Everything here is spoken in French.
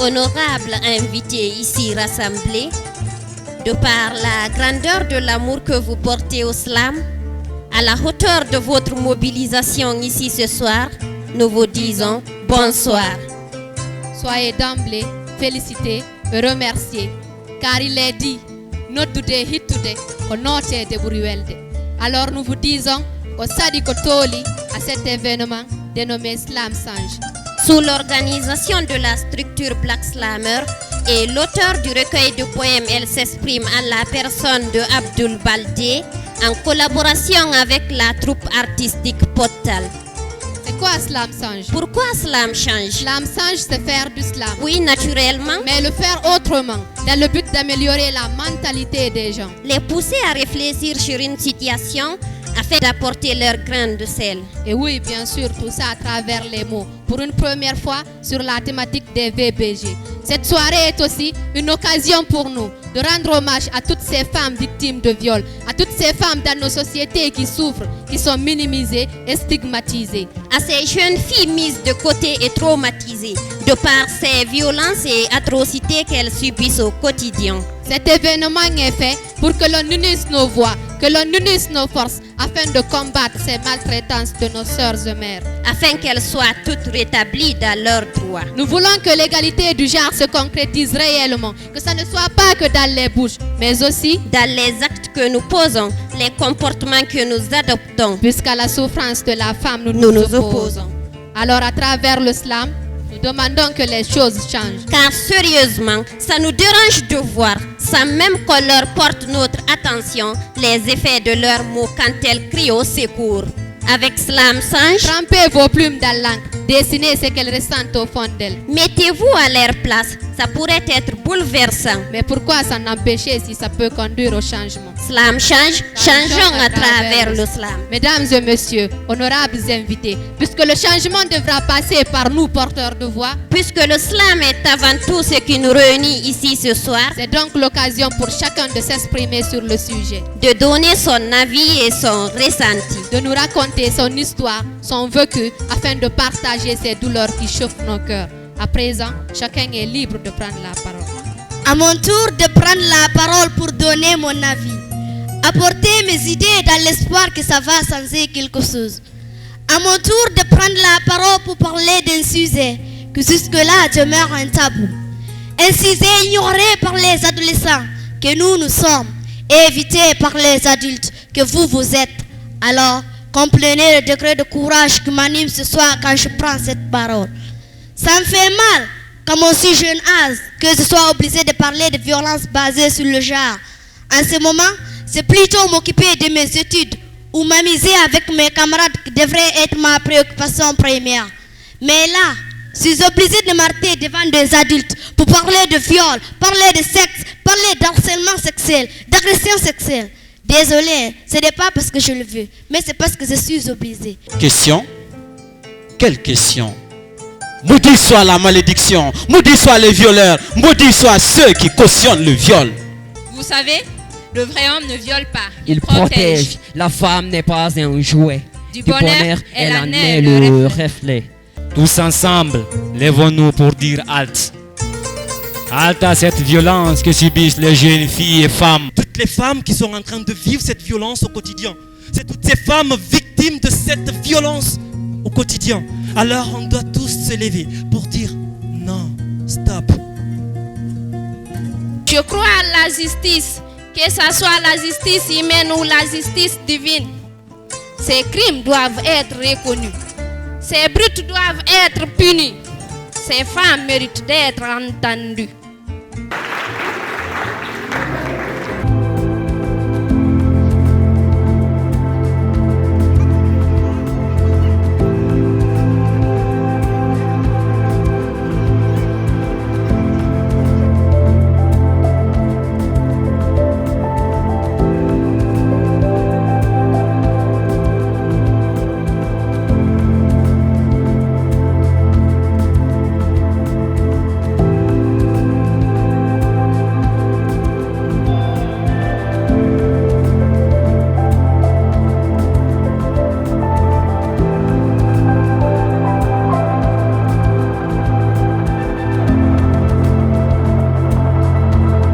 Honorables invités ici rassemblés, de par la grandeur de l'amour que vous portez au slam, à la hauteur de votre mobilisation ici ce soir, nous vous disons bonsoir. Soyez d'emblée félicités et remerciés, car il est dit, noddude hittude ko notede ɓuri welde. Alors nous vous disons ko sadi ko toli à cet événement dénommé Slam Sanj. Sous l'organisation de la structure Black Slammer et l'auteur du recueil de poèmes Elle s'exprime à la personne de Abdul Baldé, en collaboration avec la troupe artistique Potal. C'est quoi Slam Sanj? Pourquoi Slam change? Slam Sanj, c'est faire du slam. Oui, naturellement. Mais le faire autrement, dans le but d'améliorer la mentalité des gens. Les pousser à réfléchir sur une situation afin d'apporter leur grain de sel. Et oui, bien sûr, tout ça à travers les mots. Pour une première fois sur la thématique des VBG. Cette soirée est aussi une occasion pour nous de rendre hommage à toutes ces femmes victimes de viol, à toutes ces femmes dans nos sociétés qui souffrent, qui sont minimisées et stigmatisées. À ces jeunes filles mises de côté et traumatisées de par ces violences et atrocités qu'elles subissent au quotidien. Cet événement est fait pour que l'on unisse nos voix, que l'on unisse nos forces afin de combattre ces maltraitances de nos sœurs et mères. Afin qu'elles soient toutes rétablies dans leurs droits. Nous voulons que l'égalité du genre se concrétise réellement, que ça ne soit pas que dans les bouches, mais aussi dans les actes que nous posons, les comportements que nous adoptons. Puisqu'à la souffrance de la femme, nous nous opposons. Alors à travers le slam, nous demandons que les choses changent. Car sérieusement, ça nous dérange de voir, sans même qu'on leur porte notre attention, les effets de leurs mots quand elles crient au secours. Avec Slam Sanj, trempez vos plumes dans l'encre, dessinez ce qu'elles ressentent au fond d'elles. Mettez-vous à leur place, ça pourrait être bouleversant. Mais pourquoi s'en empêcher si ça peut conduire au changement? Slam change, changeons à travers le slam. Mesdames et messieurs, honorables invités, puisque le changement devra passer par nous porteurs de voix, puisque le slam est avant tout ce qui nous réunit ici ce soir, c'est donc l'occasion pour chacun de s'exprimer sur le sujet, de donner son avis et son ressenti, de nous raconter son histoire, son vécu, afin de partager ces douleurs qui chauffent nos cœurs. À présent, chacun est libre de prendre la parole. À mon tour de prendre la parole pour donner mon avis, apporter mes idées dans l'espoir que ça va changer quelque chose. À mon tour de prendre la parole pour parler d'un sujet que jusque-là demeure un tabou. Un sujet ignoré par les adolescents que nous sommes et évité par les adultes que vous êtes. Alors, comprenez le degré de courage qui m'anime ce soir quand je prends cette parole. Ça me fait mal, comme mon si jeune âge, que je sois obligé de parler de violences basées sur le genre. En ce moment, c'est plutôt m'occuper de mes études ou m'amuser avec mes camarades qui devraient être ma préoccupation première. Mais là, je suis obligé de m'arrêter devant des adultes pour parler de viol, parler de sexe, parler d'harcèlement sexuel, d'agression sexuelle. Désolé, ce n'est pas parce que je le veux, mais c'est parce que je suis obligé. Question? Quelle question? Maudit soit la malédiction, maudit soit les violeurs, maudit soit ceux qui cautionnent le viol. Vous savez, le vrai homme ne viole pas, il protège. La femme n'est pas un jouet. Du bonheur, elle en est le reflet. Tous ensemble, lèvons-nous pour dire halte. Halte à cette violence que subissent les jeunes filles et femmes. Toutes les femmes qui sont en train de vivre cette violence au quotidien. C'est toutes ces femmes victimes de cette violence au quotidien. Alors on doit tous se lever pour dire non, stop. Je crois à la justice, que ce soit la justice humaine ou la justice divine. Ces crimes doivent être reconnus. Ces brutes doivent être punis. Ces femmes méritent d'être entendues.